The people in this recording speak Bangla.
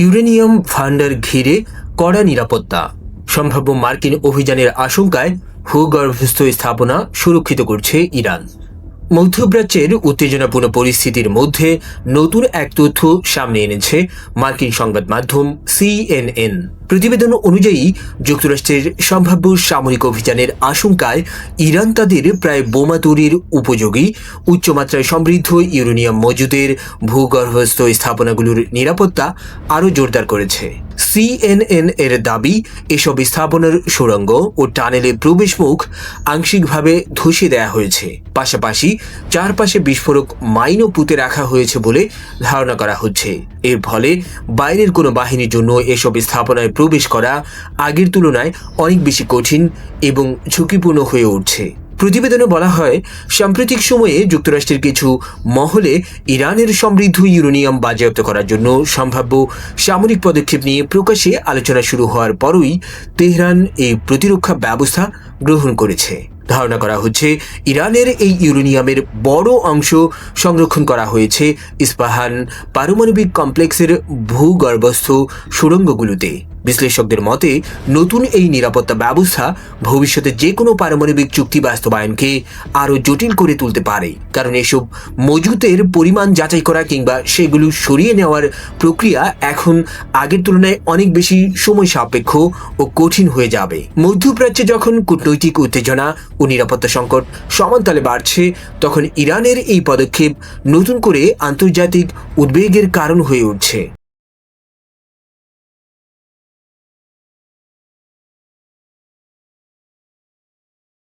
ইউরেনিয়াম ভান্ডার ঘিরে কড়া নিরাপত্তা, সম্ভাব্য মার্কিন অভিযানের আশঙ্কায় ভূগর্ভস্থ স্থাপনা সুরক্ষিত করছে ইরান। মধ্যপ্রাচ্যের উত্তেজনাপূর্ণ পরিস্থিতির মধ্যে নতুন এক তথ্য সামনে এনেছে মার্কিন সংবাদ মাধ্যম CNN। প্রতিবেদন অনুযায়ী যুক্তরাষ্ট্রের সম্ভাব্য সামরিক অভিযানের আশঙ্কায় ইরান তাদের প্রায় বোমা তৈরির উপযোগী উচ্চমাত্রায় সমৃদ্ধ ইউরেনিয়াম মজুদের ভূগর্ভস্থ স্থাপনাগুলোর নিরাপত্তা আরও জোরদার করেছে। CNN এর দাবি, এসব স্থাপনার সুড়ঙ্গ ও টানেলের প্রবেশমুখ আংশিকভাবে ধসিয়ে দেওয়া হয়েছে, পাশাপাশি চারপাশে বিস্ফোরক মাইনও পুঁতে রাখা হয়েছে বলে ধারণা করা হচ্ছে। এর ফলে বাইরের কোনো বাহিনীর জন্য এসব স্থাপনায় প্রবেশ করা আগের তুলনায় অনেক বেশি কঠিন এবং ঝুঁকিপূর্ণ হয়ে উঠছে। প্রতিবেদনে বলা হয়, সাম্প্রতিক সময়ে যুক্তরাষ্ট্রের কিছু মহলে ইরানের সমৃদ্ধ ইউরেনিয়াম বাজেয়াপ্ত করার জন্য সম্ভাব্য সামরিক পদক্ষেপ নিয়ে প্রকাশ্যে আলোচনা শুরু হওয়ার পরই তেহরান এই প্রতিরক্ষা ব্যবস্থা গ্রহণ করেছে। ধারণা করা হচ্ছে, ইরানের এই ইউরেনিয়ামের বড় অংশ সংরক্ষণ করা হয়েছে ইস্পাহান পারমাণবিক কমপ্লেক্সের ভূগর্ভস্থ সুড়ঙ্গগুলোতে। বিশ্লেষকদের মতে, নতুন এই নিরাপত্তা ব্যবস্থা ভবিষ্যতে যে কোনো পারমাণবিক চুক্তি বাস্তবায়নকে আরও জটিল করে তুলতে পারে, কারণ এসব মজুতের পরিমাণ যাচাই করা কিংবা সেগুলো সরিয়ে নেওয়ার প্রক্রিয়া এখন আগের তুলনায় অনেক বেশি সময় সাপেক্ষ ও কঠিন হয়ে যাবে। মধ্যপ্রাচ্যে যখন কূটনৈতিক উত্তেজনা ও নিরাপত্তা সংকট সমানতালে বাড়ছে, তখন ইরানের এই পদক্ষেপ নতুন করে আন্তর্জাতিক উদ্বেগের কারণ হয়ে উঠছে।